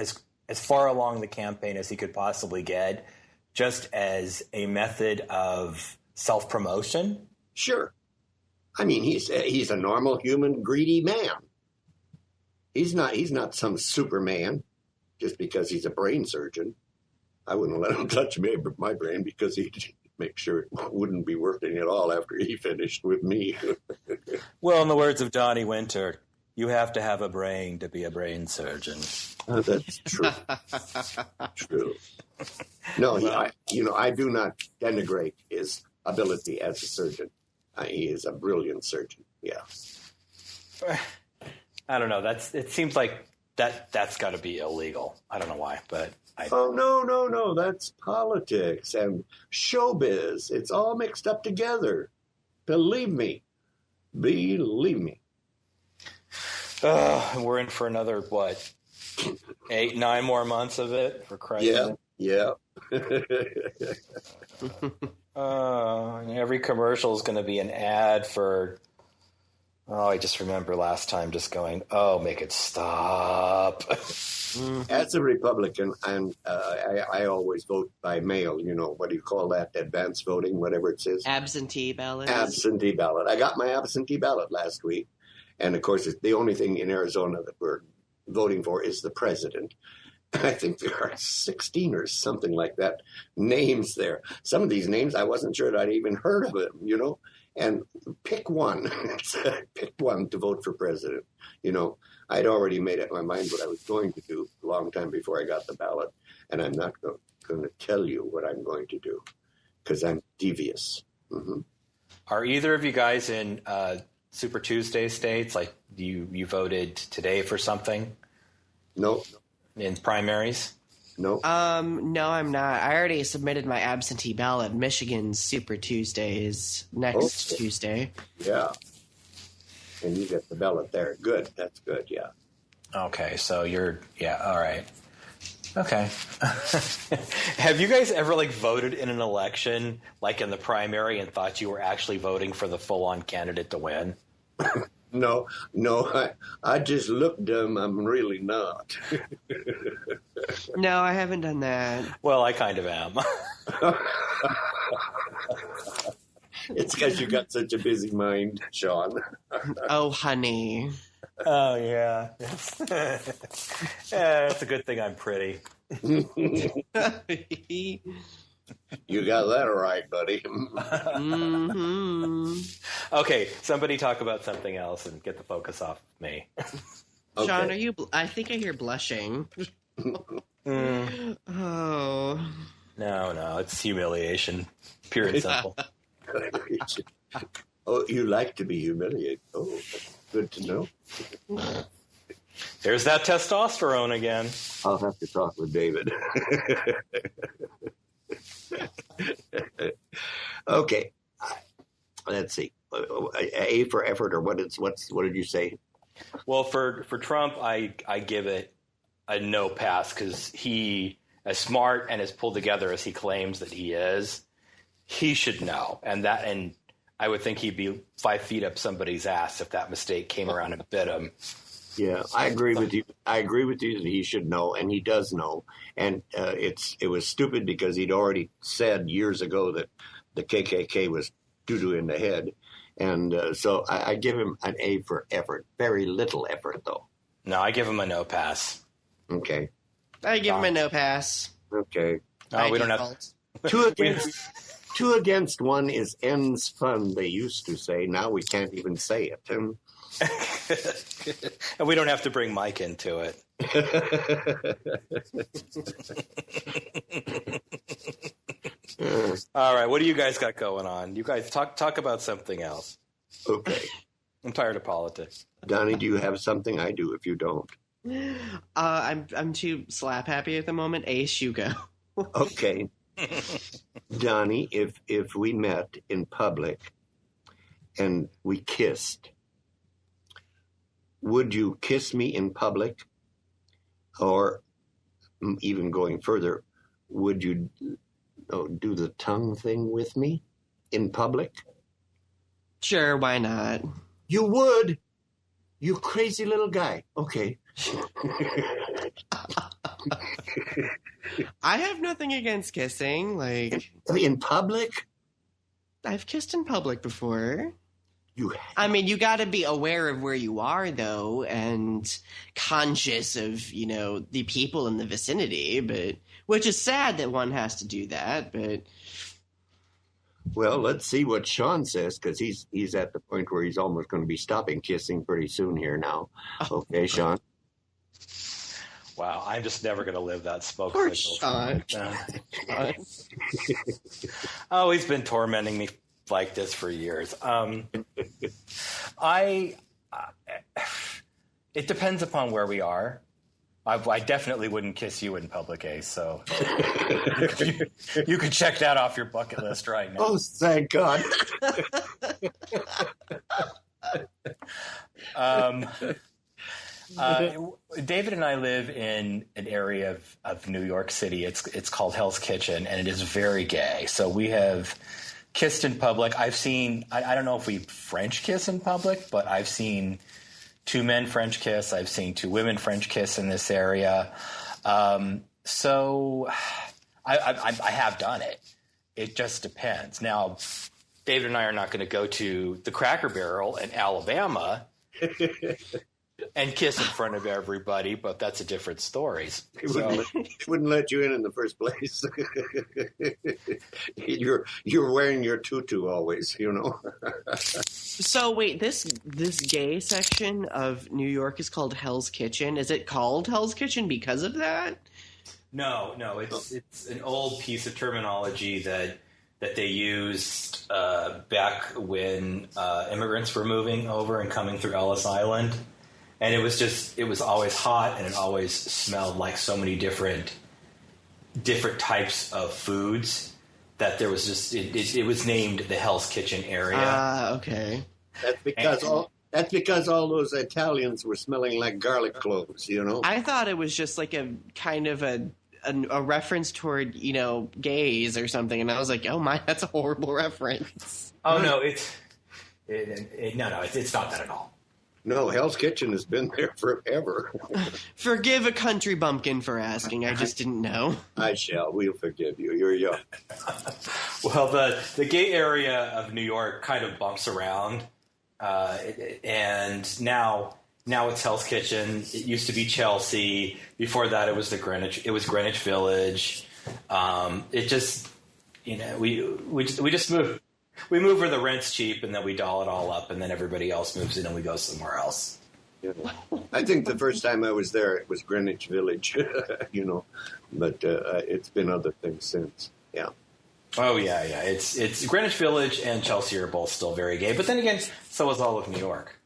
along the campaign as he could possibly get, just as a method of self-promotion? Sure. I mean, he's a normal human, greedy man. He's not some Superman just because he's a brain surgeon. I wouldn't let him touch my brain, because he'd make sure it wouldn't be working at all after he finished with me. Well, in the words of Donny Winter, you have to have a brain to be a brain surgeon. That's true. True. No, I do not denigrate his ability as a surgeon. He is a brilliant surgeon. Yeah. I don't know. It seems like that's got to be illegal. I don't know why, but Oh, no. That's politics and showbiz. It's all mixed up together. Believe me. We're in for another, 8, 9 more months of it, for Christ's sake. Yeah. Every commercial is going to be an ad for. Oh, I just remember last time just going, "Oh, make it stop." As a Republican, and I always vote by mail. What do you call that? Advance voting, whatever it says. Absentee ballot. Absentee ballot. I got my absentee ballot last week, and of course, the only thing in Arizona that we're voting for is the president. I think there are 16 or something like that names there. Some of these names, I wasn't sure that I'd even heard of them, and pick one. Pick one to vote for president. I'd already made up my mind what I was going to do a long time before I got the ballot, and I'm not going to tell you what I'm going to do, because I'm devious. Mm-hmm. Are either of you guys in Super Tuesday states? Like, you voted today for something? No. In primaries? No. No, I'm not. I already submitted my absentee ballot. Michigan's Super Tuesday is next Tuesday. Yeah. And you get the ballot there. Good. That's good. Yeah. Okay. So all right. Okay. Have you guys ever voted in an election, in the primary, and thought you were actually voting for the full-on candidate to win? No, I just look dumb. I'm really not. No, I haven't done that. Well, I kind of am. It's because you got such a busy mind, Sean. Oh, honey. Oh, yeah. Yeah, it's a good thing I'm pretty. You got that right, buddy. Mm-hmm. Okay, somebody talk about something else and get the focus off me. Okay. Sean, are you? I think I hear blushing. Oh. No, it's humiliation. Pure and simple. Oh, you like to be humiliated. Oh, that's good to know. There's that testosterone again. I'll have to talk with David. Okay, let's see. A for effort, or what did you say? Well, for Trump, I give it a no pass because he, as smart and as pulled together as he claims that he is, he should know, and I would think he'd be 5 feet up somebody's ass if that mistake came around and bit him. Yeah, I agree with you. I agree with you that he should know, and he does know. And it was stupid because he'd already said years ago that the KKK was doo-doo in the head. And so I give him an A for effort. Very little effort, though. No, I give him a no pass. Okay. I give him a no pass. Okay. We don't have. Two against one is ends fun, they used to say. Now we can't even say it. And we don't have to bring Mike into it. All right, what do you guys got going on? You guys talk about something else. Okay. I'm tired of politics. Donnie, do you have something? I do if you don't. I'm too slap happy at the moment. Ace, you go. Okay. Donnie, if we met in public and we kissed, would you kiss me in public? Or even going further, would you do the tongue thing with me in public? Sure, why not? You would? You crazy little guy. Okay. I have nothing against kissing. Like, in public? I've kissed in public before. I mean, you got to be aware of where you are, though, and conscious of, the people in the vicinity, which is sad that one has to do that, but... Well, let's see what Sean says, because he's at the point where he's almost going to be stopping kissing pretty soon here now. Okay, Sean? Wow, I'm just never going to live that smoke Poor signal. Sean. Oh, he's been tormenting me like this for years. It depends upon where we are. I definitely wouldn't kiss you in public, Ace, so you could check that off your bucket list right now. Oh, thank God. David and I live in an area of New York City. It's called Hell's Kitchen, and it is very gay. So we have kissed in public. I've seen, I don't know if we French kiss in public, but I've seen 2 men French kiss. I've seen 2 women French kiss in this area. So I have done it. It just depends. Now, David and I are not going to go to the Cracker Barrel in Alabama and kiss in front of everybody, but that's a different story. It wouldn't let you in the first place. You're wearing your tutu always, So wait, this gay section of New York is called Hell's Kitchen. Is it called Hell's Kitchen because of that? No, it's an old piece of terminology that they used back when immigrants were moving over and coming through Ellis Island. And it was always hot, and it always smelled like so many different types of foods that there was just it was named the Hell's Kitchen area. Okay. That's because all those Italians were smelling like garlic cloves, I thought it was just like a kind of a reference toward gays or something, and I was like, oh my, that's a horrible reference. Oh no, it's not that at all. No, Hell's Kitchen has been there forever. Forgive a country bumpkin for asking. I just didn't know. I shall. We'll forgive you. You're young. Well, the gay area of New York kind of bumps around, and now it's Hell's Kitchen. It used to be Chelsea. Before that, it was Greenwich Village. It just, we just move. We move where the rent's cheap, and then we doll it all up, and then everybody else moves in, and we go somewhere else. Yeah. I think the first time I was there, it was Greenwich Village, but it's been other things since. Yeah. Oh yeah. It's Greenwich Village and Chelsea are both still very gay, but then again, so is all of New York.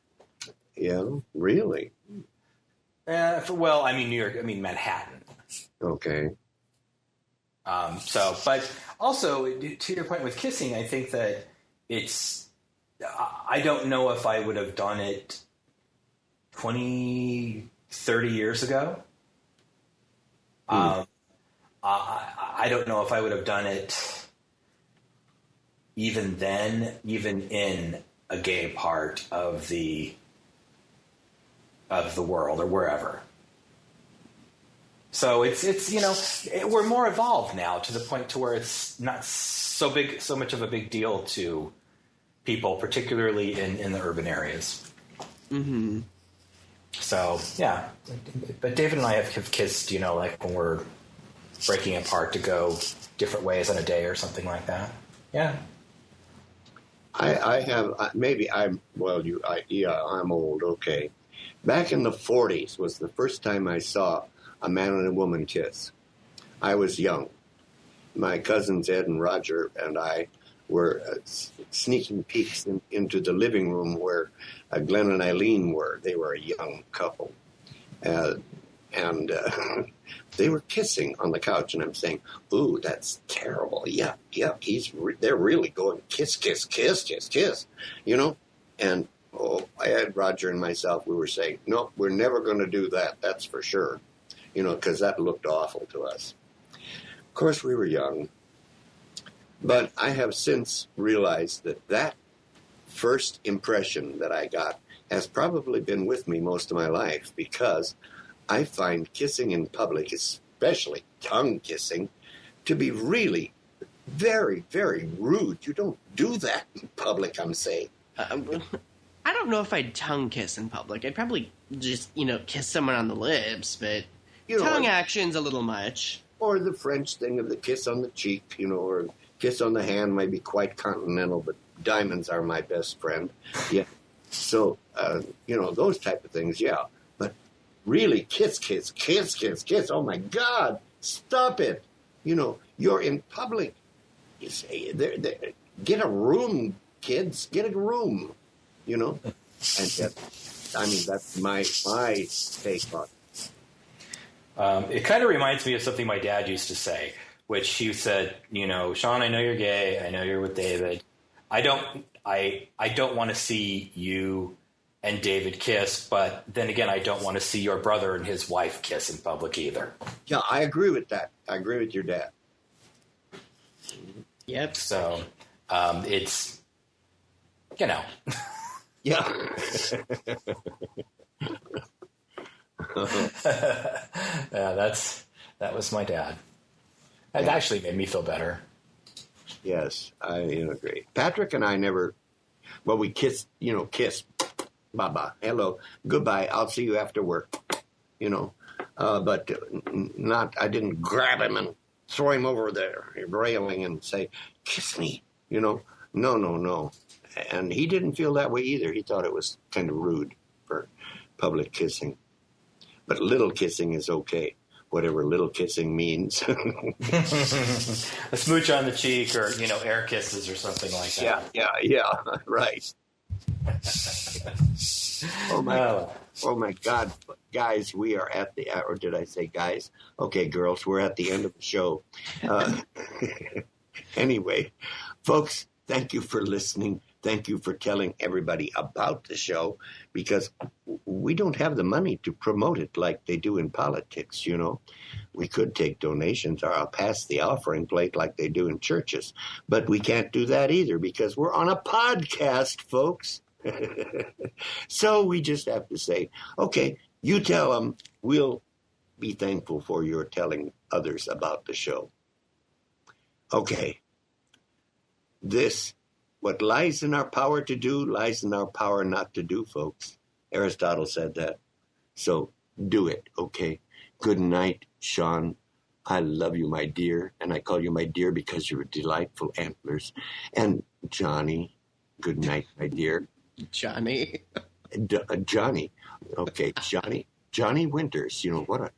Yeah, really? New York. I mean Manhattan. Okay. But also to your point with kissing, I think that I don't know if I would have done it 20, 30 years ago. I don't know if I would have done it even then, even in a gay part of the world or wherever. So we're more evolved now to the point to where it's not so much of a big deal to people, particularly in the urban areas. Mm-hmm. So yeah, but David and I have kissed, like when we're breaking apart to go different ways on a day or something like that. Yeah. I have, maybe I'm old. Okay. Back in the 40s was the first time I saw a man and a woman kiss. I was young. My cousins Ed and Roger and I were sneaking peeks into the living room where Glenn and Eileen were. They were a young couple. And they were kissing on the couch, and I'm saying, ooh, that's terrible. Yeah, they're really going kiss, kiss, kiss, kiss, kiss, And Ed, Roger, and myself, we were saying, no, we're never going to do that. That's for sure. Because that looked awful to us. Of course, we were young. But I have since realized that first impression that I got has probably been with me most of my life, because I find kissing in public, especially tongue kissing, to be really very, very rude. You don't do that in public, I'm saying. I don't know if I'd tongue kiss in public. I'd probably just, kiss someone on the lips, but tongue action's a little much. Or the French thing of the kiss on the cheek, or kiss on the hand might be quite continental, but diamonds are my best friend. Yeah. So, those type of things, yeah. But really, kiss, kiss, kiss, kiss, kiss. Oh, my God. Stop it. You're in public. You say, get a room, kids. Get a room, And that's my take on it. It kind of reminds me of something my dad used to say, which he said, Sean, I know you're gay. I know you're with David. I don't want to see you and David kiss, but then again, I don't want to see your brother and his wife kiss in public either. Yeah, I agree with that. I agree with your dad. Yep. So it's, Yeah. Yeah, that was my dad. It actually made me feel better. Yes, I agree. Patrick and I we kissed, kiss, bye-bye, hello, goodbye, I'll see you after work, but I didn't grab him and throw him over the railing and say, kiss me, no. And he didn't feel that way either. He thought it was kind of rude for public kissing. But little kissing is okay, whatever little kissing means. A smooch on the cheek, or air kisses or something like that. Yeah, right. Oh my God, guys, we are at the, or did I say guys? Okay, girls, we're at the end of the show. Anyway, folks, thank you for listening. Thank you for telling everybody about the show, because we don't have the money to promote it like they do in politics, We could take donations, or I'll pass the offering plate like they do in churches. But we can't do that either, because we're on a podcast, folks. So we just have to say, okay, you tell them, we'll be thankful for your telling others about the show. Okay. What lies in our power to do, lies in our power not to do, folks. Aristotle said that. So do it, okay? Good night, Sean. I love you, my dear. And I call you my dear because you're delightful antlers. And Johnny, good night, my dear. Johnny. Johnny. Okay, Johnny. Johnny Winters.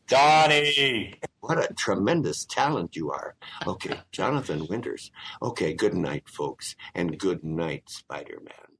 Donny! What a tremendous talent you are. Okay, Jonathan Winters. Okay, good night, folks. And good night, Spider-Man.